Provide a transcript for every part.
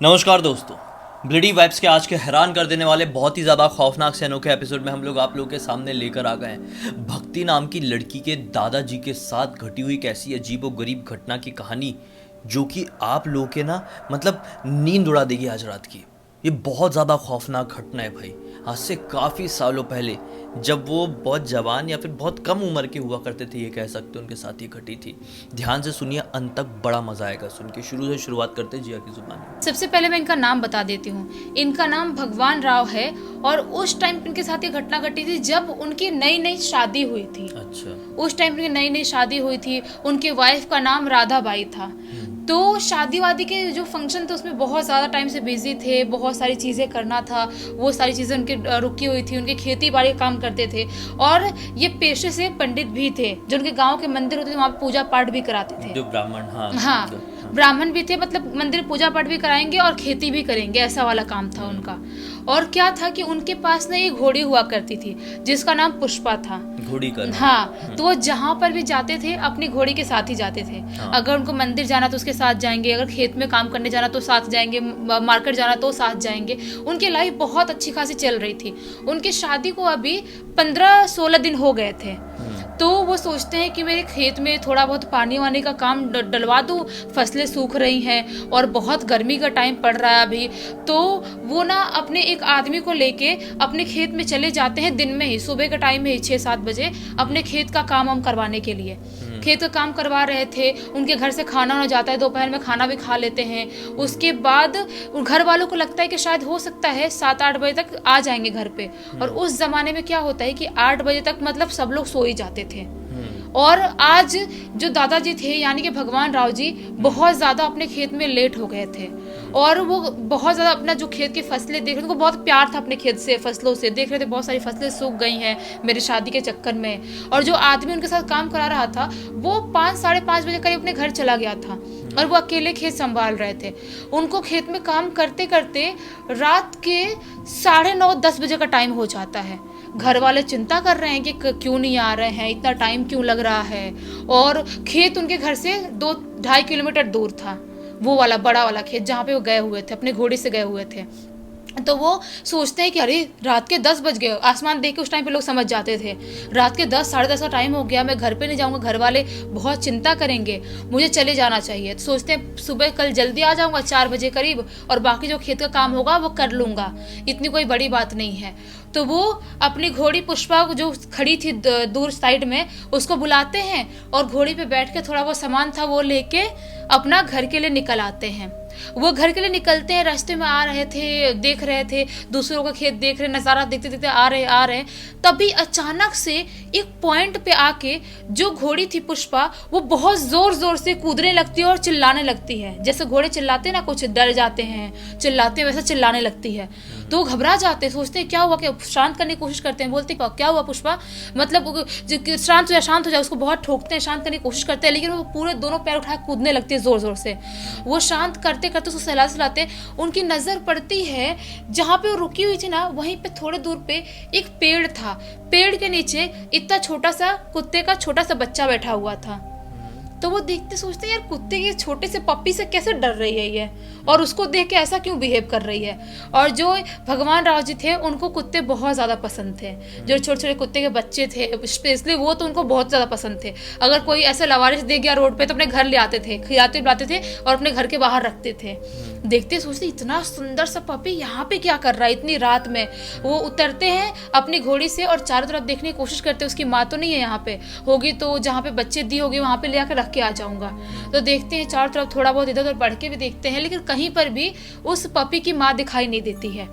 नमस्कार दोस्तों, bloody vibes के आज के हैरान कर देने वाले बहुत ही ज़्यादा खौफनाक से अनोखे एपिसोड में हम लोग आप लोगों के सामने लेकर आ गए हैं भक्ति नाम की लड़की के दादाजी के साथ घटी हुई एक ऐसी अजीबो गरीब घटना की कहानी जो कि आप लोगों के नींद उड़ा देगी आज रात की। ये बहुत ज़्यादा खौफनाक घटना है भाई। आज से काफ़ी सालों पहले जब वो बहुत जवान या फिर बहुत कम उम्र के हुआ करते थे, ये कह सकते हैं, उनके साथ ये घटी थी। ध्यान से सुनिए, अंत तक बड़ा मजा आएगा सुन के। शुरू से शुरुआत करते हैं जिया की जुबान में। सबसे पहले मैं इनका नाम बता देती हूँ। इनका नाम भगवान राव है और उस टाइम इनके साथ ये घटना घटी थी जब उनकी नई नई शादी हुई थी। अच्छा। उस टाइम उनकी नई नई शादी हुई थी। उनके वाइफ का नाम राधा बाई था। तो शादी वादी के जो फंक्शन थे उसमें बहुत ज़्यादा टाइम से बिजी थे, बहुत सारी चीज़ें करना था, वो सारी चीज़ें उनकी रुकी हुई थी। उनके खेती बाड़ी का काम करते थे और ये पेशे से पंडित भी थे। जो उनके गांव के मंदिर होते थे वहाँ पे पूजा पाठ भी कराते थे। जो ब्राह्मण, हाँ, ब्राह्मण भी थे, मतलब मंदिर पूजा पाठ भी कराएंगे और खेती भी करेंगे, ऐसा वाला काम था उनका। और क्या था कि उनके पास ना ये घोड़ी हुआ करती थी जिसका नाम पुष्पा था। घोड़ी का? हाँ, तो वो जहाँ पर भी जाते थे अपनी घोड़ी के साथ ही जाते थे। हाँ। अगर उनको मंदिर जाना तो उसके साथ जाएंगे, अगर खेत में काम करने जाना तो साथ जाएंगे, मार्केट जाना तो साथ जाएंगे। उनकी लाइफ बहुत अच्छी खासी चल रही थी। उनकी शादी को अभी 15-16 दिन हो गए थे। तो वो सोचते हैं कि मेरे खेत में थोड़ा बहुत पानी वानी का काम डलवा दूँ, फसलें सूख रही हैं और बहुत गर्मी का टाइम पड़ रहा है अभी। तो वो ना अपने एक आदमी को लेके अपने खेत में चले जाते हैं दिन में ही, सुबह का टाइम है 6-7 बजे, अपने खेत का काम हम करवाने के लिए। खेत का काम करवा रहे थे। उनके घर से खाना हो जाता है, दोपहर में खाना भी खा लेते हैं। उसके बाद घर वालों को लगता है कि शायद हो सकता है 7-8 बजे तक आ जाएंगे घर पे। और उस जमाने में क्या होता है कि 8 बजे तक मतलब सब लोग सो ही जाते थे। और आज जो दादाजी थे यानी कि भगवान राव जी बहुत ज़्यादा अपने खेत में लेट हो गए थे और वो बहुत ज़्यादा अपना जो खेत की फसलें देख रहे थे, उनको बहुत प्यार था अपने खेत से, फसलों से। देख रहे थे बहुत सारी फसलें सूख गई हैं मेरी शादी के चक्कर में। और जो आदमी उनके साथ काम करा रहा था वो 5-5:30 बजे करीब अपने घर चला गया था और वो अकेले खेत संभाल रहे थे। उनको खेत में काम करते करते रात के 9:30-10 बजे का टाइम हो जाता है। घर वाले चिंता कर रहे हैं कि क्यों नहीं आ रहे हैं, इतना टाइम क्यों लग रहा है। और खेत उनके घर से 2-2.5 किलोमीटर दूर था, वो वाला बड़ा वाला खेत जहाँ पे वो गए हुए थे, अपने घोड़े से गए हुए थे। तो वो सोचते हैं कि अरे रात के 10 बज गए। आसमान देख के उस टाइम पे लोग समझ जाते थे रात के 10-10:30 का टाइम हो गया, मैं घर पे नहीं जाऊंगा, घर वाले बहुत चिंता करेंगे, मुझे चले जाना चाहिए। तो सोचते हैं सुबह कल जल्दी आ जाऊंगा 4 बजे करीब और बाकी जो खेत का काम होगा वो कर लूंगा, इतनी कोई बड़ी बात नहीं है। तो वो अपनी घोड़ी पुष्पा जो खड़ी थी दूर साइड में, उसको बुलाते हैं और घोड़ी पे बैठ के थोड़ा वो सामान था वो लेके अपना घर के लिए निकल आते हैं। वो घर के लिए निकलते हैं, रास्ते में आ रहे थे, देख रहे थे दूसरों का खेत, देख रहे, नज़ारा देखते देखते आ रहे। तभी अचानक से एक पॉइंट पे आके जो घोड़ी थी पुष्पा वो बहुत जोर जोर से कूदने लगती है और चिल्लाने लगती है। जैसे घोड़े चिल्लाते हैं ना, कुछ डर जाते हैं, चिल्लाते हैं, वैसा चिल्लाने लगती है। तो घबरा जाते हैं, सोचते हैं क्या हुआ, क्या शांत करने की कोशिश करते हैं। बोलते क्या हुआ पुष्पा, मतलब शांत हो जाए। उसको बहुत ठोकते हैं, शांत करने की कोशिश करते हैं, लेकिन वो पूरे दोनों पैर उठा कूदने लगती है जोर जोर से। वो शांत करते करते उसको सहलाते उनकी नजर पड़ती है जहाँ पे वो रुकी हुई थी ना, वहीं पे थोड़े दूर पे एक पेड़ था। पेड़ के नीचे इतना छोटा सा कुत्ते का छोटा सा बच्चा बैठा हुआ था। तो वो देखते सोचते यार कुत्ते के छोटे से पप्पी से कैसे डर रही है ये, और उसको देख के ऐसा क्यों बिहेव कर रही है। और जो भगवान राव जी थे उनको कुत्ते बहुत ज़्यादा पसंद थे, जो छोटे छोटे कुत्ते के बच्चे थे स्पेशली वो तो उनको बहुत ज़्यादा पसंद थे। अगर कोई ऐसे लवारिश दे गया रोड पे तो अपने घर ले आते थे, खिलाते पिलाते थे और अपने घर के बाहर रखते थे। देखते सोचते इतना सुंदर सा पपी यहाँ पे क्या कर रहा है इतनी रात में। वो उतरते हैं अपनी घोड़ी से और चारों तरफ देखने की कोशिश करते हैं उसकी माँ तो नहीं है यहाँ पे, होगी तो जहाँ पे बच्चे दी होगी वहाँ पे ले आकर रख के आ जाऊंगा। तो देखते हैं चारों तरफ, थोड़ा बहुत इधर उधर बढ़ के भी देखते हैं, लेकिन कहीं पर भी उस पपी की माँ दिखाई नहीं देती है।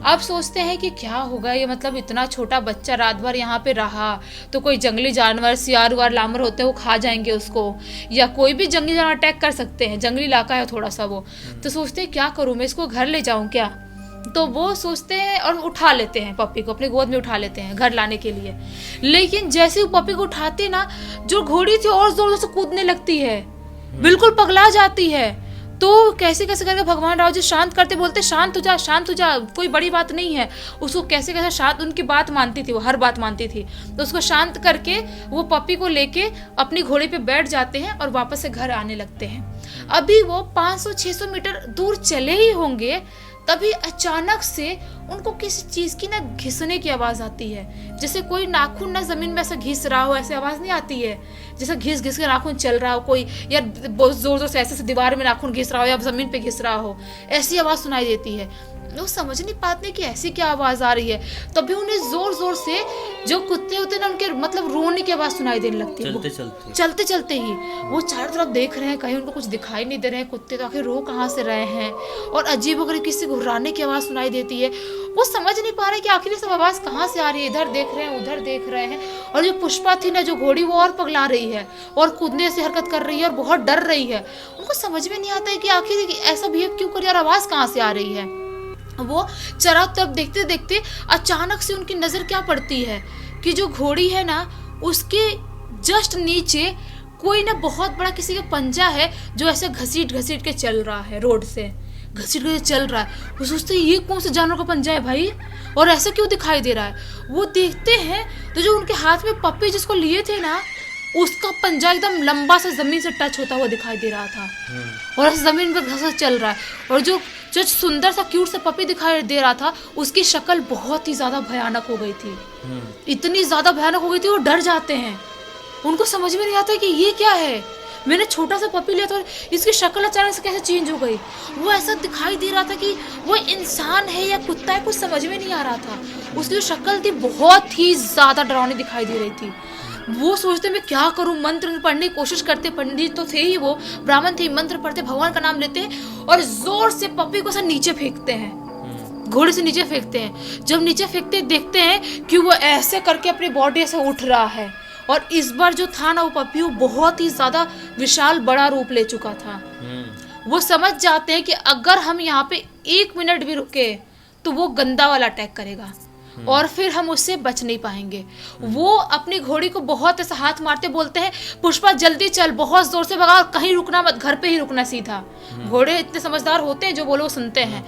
अब सोचते हैं कि क्या होगा ये, मतलब इतना छोटा बच्चा रात भर यहाँ पे रहा तो कोई जंगली जानवर, सियार वार लामर होते हैं वो खा जाएंगे उसको, या कोई भी जंगली जानवर अटैक कर सकते हैं, जंगली इलाका है थोड़ा सा वो। तो सोचते हैं क्या करूँ मैं, इसको घर ले जाऊँ क्या। तो वो सोचते हैं और उठा लेते हैं पप्पी को, अपने गोद में उठा लेते हैं घर लाने के लिए। लेकिन जैसे वो पप्पी को उठाते ना, जो घोड़ी थी और जोर जोर से कूदने लगती है, बिल्कुल पगला जाती है। तो कैसे कैसे करके भगवान राव जी शांत करते, बोलते शांत हो जा, कोई बड़ी बात नहीं है। उसको कैसे कैसे शांत, उनकी बात मानती थी वो, हर बात मानती थी। तो उसको शांत करके वो पप्पी को लेके अपनी घोड़े पे बैठ जाते हैं और वापस से घर आने लगते हैं। अभी वो 500-600 मीटर दूर चले ही होंगे, तभी अचानक से उनको किसी चीज की ना घिसने की आवाज आती है। जैसे कोई नाखून ना जमीन में ऐसा घिस रहा हो, ऐसे आवाज नहीं आती है। जैसे घिस घिस के नाखून चल रहा हो कोई, या बहुत जोर जोर से ऐसे दीवार में नाखून घिस रहा हो या जमीन पे घिस रहा हो, ऐसी आवाज सुनाई देती है। वो समझ नहीं पाते कि ऐसी क्या आवाज आ रही है। तभी उन्हें जोर जोर से, जो कुत्ते होते हैं ना, उनके मतलब रोने की आवाज सुनाई देने लगती है। चलते चलते ही वो चारों तरफ देख रहे हैं, कहीं उनको कुछ दिखाई नहीं दे रहे हैं कुत्ते, तो आखिर रो कहाँ से रहे हैं। और अजीबोगरीब किसी घुर्राने की आवाज सुनाई देती है। वो समझ नहीं पा रहे कि आखिर सब आवाज कहाँ से आ रही है। इधर देख रहे हैं, उधर देख रहे हैं। और जो पुष्पा थी ना, जो घोड़ी, वो और पगला रही है और कूदने से हरकत कर रही है और बहुत डर रही है। उनको समझ में नहीं आता है कि आखिर ऐसा बिहेव क्यों कर रही है और आवाज कहाँ से आ रही है। वो चारों तरफ देखते देखते अचानक से उनकी नजर क्या पड़ती है कि जो घोड़ी है ना, उसके जस्ट नीचे कोई ना बहुत बड़ा किसी का पंजा है, जो ऐसे घसीट घसीट के चल रहा है, रोड से घसीट के चल रहा है। वो सोचते हैं ये कौन से जानवर का पंजा है भाई, और ऐसा क्यों दिखाई दे रहा है। वो देखते हैं तो जो उनके हाथ में पप्पी जिसको लिए थे ना, उसका पंजा एकदम लंबा सा जमीन से टच होता हुआ दिखाई दे रहा था और ऐसे जमीन पर घसा चल रहा है। और जो जो सुंदर सा क्यूट सा पपी दिखाई दे रहा था, उसकी शक्ल बहुत ही ज्यादा भयानक हो गई थी। इतनी ज्यादा भयानक हो गई थी, वो डर जाते हैं। उनको समझ में नहीं आता कि ये क्या है। मैंने छोटा सा पपी लिया था और इसकी शक्ल अचानक से कैसे चेंज हो गई। वो ऐसा दिखाई दे रहा था कि वो इंसान है या कुत्ता है, कुछ समझ में नहीं आ रहा था। उसकी जो शक्ल थी बहुत ही ज्यादा डरावनी दिखाई दे रही थी। वो सोचते मैं क्या करूं, मंत्र पढ़ने की कोशिश करते, पंडित तो थे ही, वो ब्राह्मण थे, मंत्र पढ़ते, भगवान का नाम लेते हैं और जोर से पपी को सब नीचे फेंकते हैं, घोड़े से नीचे फेंकते हैं। जब नीचे फेंकते देखते हैं कि वो ऐसे करके अपनी बॉडी से उठ रहा है। और इस बार जो था ना, वो पपी वो बहुत ही ज्यादा विशाल बड़ा रूप ले चुका था। वो समझ जाते हैं कि अगर हम यहाँ पे 1 मिनट भी रुके तो वो गंदा वाला अटैक करेगा और फिर हम उससे बच नहीं पाएंगे। वो अपनी घोड़ी को बहुत ऐसा हाथ मारते बोलते हैं, पुष्पा जल्दी चल, बहुत जोर से भगा और कहीं रुकना मत, घर पे ही रुकना सीधा। घोड़े इतने समझदार होते हैं, जो बोले वो सुनते हैं।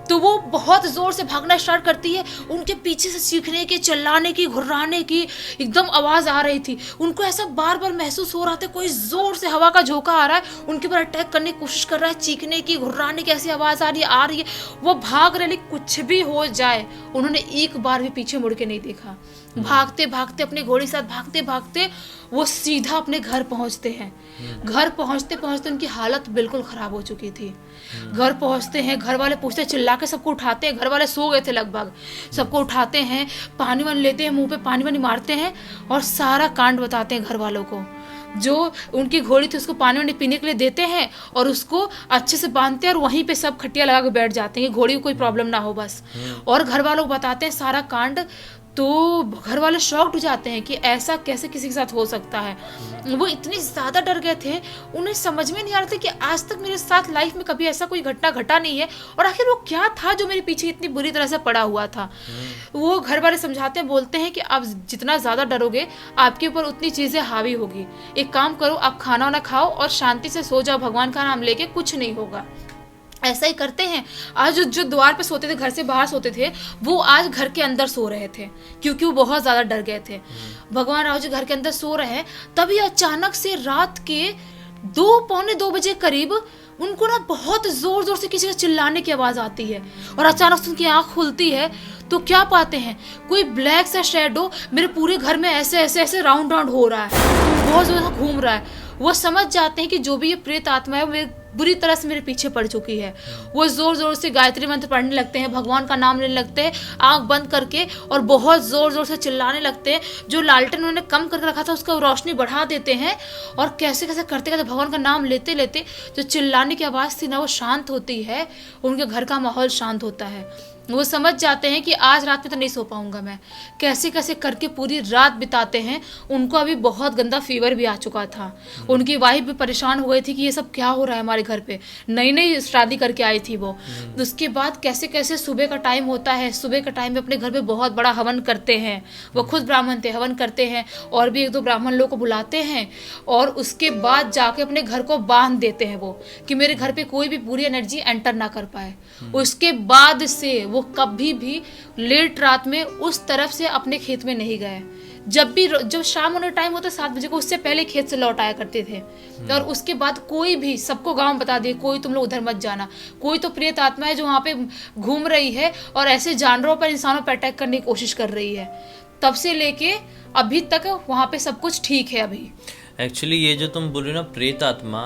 तो वो बहुत जोर से भागना स्टार्ट करती है। उनके पीछे से चीखने की, चिल्लाने की, घुर्राने की एकदम आवाज आ रही थी। उनको ऐसा बार बार महसूस हो रहा था कोई जोर से हवा का झोंका आ रहा है, उनके ऊपर अटैक करने की कोशिश कर रहा है। चीखने की, घुर्राने की ऐसी आवाज आ रही है। वो भाग रहे, लेकिन कुछ भी हो जाए उन्होंने एक बार भी पीछे मुड़ के नहीं देखा। भागते भागते अपने घोड़े के साथ भागते भागते वो सीधा अपने घर पहुंचते हैं। घर पहुंचते पहुंचते उनकी हालत बिल्कुल खराब हो चुकी थी। घर पहुंचते हैं, घर वाले पूछते, चिल्ला के सबको उठाते हैं। घर वाले सो गए थे लगभग। सबको उठाते हैं, पानी वानी लेते हैं, मुंह पे पानी वानी मारते हैं और सारा कांड बताते हैं घर वालों को। जो उनकी घोड़ी थी उसको पानी वानी पीने के लिए देते हैं और उसको अच्छे से बांधते हैं और वहीं पे सब खटिया लगा के बैठ जाते हैं, घोड़ी को कोई प्रॉब्लम ना हो बस। और घर वालों को बताते हैं सारा कांड। तो घर वाले शॉक्ड हो जाते हैं कि ऐसा कैसे किसी के साथ हो सकता है। वो इतने ज़्यादा डर गए थे, उन्हें समझ में नहीं आ रहा था कि आज तक मेरे साथ लाइफ में कभी ऐसा कोई घटना घटा नहीं है और आखिर वो क्या था जो मेरे पीछे इतनी बुरी तरह से पड़ा हुआ था। वो घर वाले समझाते हैं, बोलते हैं कि आप जितना ज़्यादा डरोगे आपके ऊपर उतनी चीज़ें हावी होगी। एक काम करो, आप खाना वाना खाओ और शांति से सो जाओ, भगवान का नाम लेके, कुछ नहीं होगा। ऐसा ही करते हैं। आज जो द्वार पे सोते थे, घर से बाहर सोते थे, वो आज घर के अंदर सो रहे थे क्योंकि वो बहुत ज्यादा डर गए थे। भगवान राव जी घर के अंदर सो रहे हैं, तभी अचानक से रात के 2-2:45 बजे करीब उनको ना बहुत जोर जोर से किसी का चिल्लाने की आवाज आती है और अचानक से उनकी आंख खुलती है तो क्या पाते हैं, कोई ब्लैक सा शेडो मेरे पूरे घर में ऐसे ऐसे ऐसे राउंड राउंड हो रहा है, बहुत जोर से घूम रहा है। वो समझ जाते हैं कि जो भी ये प्रेत आत्मा है वो बुरी तरह से मेरे पीछे पड़ चुकी है। वो जोर जोर से गायत्री मंत्र पढ़ने लगते हैं, भगवान का नाम लेने लगते हैं आंख बंद करके और बहुत जोर जोर से चिल्लाने लगते हैं। जो लालटेन उन्होंने कम करके रखा था उसका रोशनी बढ़ा देते हैं और कैसे कैसे करते करते भगवान का नाम लेते लेते जो चिल्लाने की आवाज़ थी ना वो शांत होती है, उनके घर का माहौल शांत होता है। वो समझ जाते हैं कि आज रात में तो नहीं सो पाऊंगा मैं। कैसे कैसे करके पूरी रात बिताते हैं। उनको अभी बहुत गंदा फीवर भी आ चुका था। उनकी वाइफ भी परेशान हो गई थी कि ये सब क्या हो रहा है हमारे घर पे, नई नई शादी करके आई थी वो। उसके बाद कैसे कैसे सुबह का टाइम होता है, सुबह का टाइम में अपने घर पे बहुत बड़ा हवन करते हैं। वो खुद ब्राह्मण थे, हवन करते हैं और भी 1-2 ब्राह्मण लोग को बुलाते हैं और उसके बाद जाके अपने घर को बांध देते हैं वो कि मेरे घर पे कोई भी बुरी एनर्जी एंटर ना कर पाए। उसके बाद से वो कभी भी लेट रात में उस तरफ से अपने खेत में नहीं गए। जब शाम होने टाइम होता 7 बजे को, उससे पहले खेत से लौट आया करते थे। और उसके बाद कोई भी सबको गांव में बता दिए, कोई तुम लोग उधर मत जाना, कोई तो प्रेत आत्मा है जो वहाँ पे घूम रही है और ऐसे जानवरों पर, इंसानों पर अटैक करने की कोशिश कर रही है। तब से लेके अभी तक वहाँ पे सब कुछ ठीक है अभी। एक्चुअली ये जो तुम बोल रहे हो ना प्रेत आत्मा,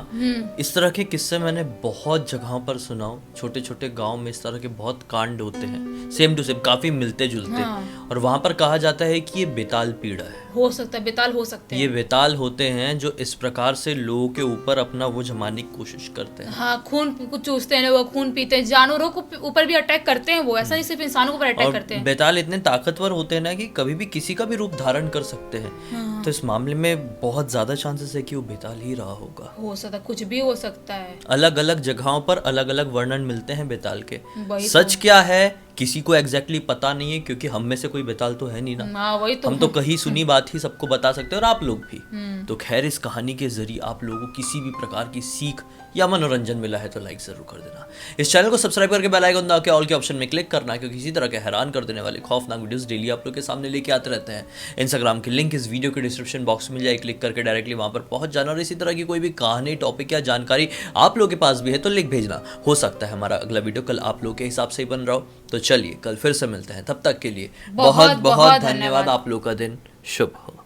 इस तरह के किस्से मैंने बहुत जगहों पर सुना हूँ। छोटे छोटे गांव में इस तरह के बहुत कांड होते हैं, सेम टू सेम, काफी मिलते जुलते। और वहां पर कहा जाता है कि ये बेताल पीड़ा है, हो सकता है बेताल हो सकते हैं। ये बेताल होते हैं जो इस प्रकार से लोगों के ऊपर अपना वो जमाने की कोशिश करते हैं। हाँ, खून कुछ चूसते हैं वो, खून पीते हैं, जानवरों को ऊपर भी अटैक करते हैं वो, ऐसा नहीं सिर्फ इंसानों पर अटैक करते हैं। बेताल इतने ताकतवर होते हैं ना कि कभी भी किसी का भी रूप धारण कर सकते हैं। तो इस मामले में बहुत ज्यादा चांसेस है कि वो बेताल ही रहा होगा। हो सकता, कुछ भी हो सकता है। अलग अलग जगहों पर अलग अलग वर्णन मिलते हैं बेताल के। वही सच क्या है किसी को एग्जैक्टली पता नहीं है, क्योंकि हम में से कोई बेताल तो है नहीं ना। हाँ, वही तो। हम तो कहीं सुनी बात ही सबको बता सकते हैं, और आप लोग भी। तो खैर, इस कहानी के जरिए आप लोगों को किसी भी प्रकार की सीख या मनोरंजन मिला है तो लाइक जरूर कर देना। इस चैनल को सब्सक्राइब करके बेल आइकन दबा के ऑल के ऑप्शन में क्लिक करना, क्योंकि इसी तरह के हैरान कर देने वाले खौफनाक वीडियोस डेली आप लोग के सामने लेके आते रहते हैं। इंस्टाग्राम की लिंक इस वीडियो के डिस्क्रिप्शन बॉक्स में मिल जाए, क्लिक करके डायरेक्टली वहां पर पहुंच जाना। और इसी तरह की कोई भी कहानी, टॉपिक या जानकारी आप लोगों के पास भी है तो लिख भेजना। हो सकता है हमारा अगला वीडियो कल आप लोग के हिसाब से ही बन रहा हो। तो चलिए कल फिर से मिलते हैं, तब तक के लिए बहुत बहुत धन्यवाद। आप लोग का दिन शुभ हो।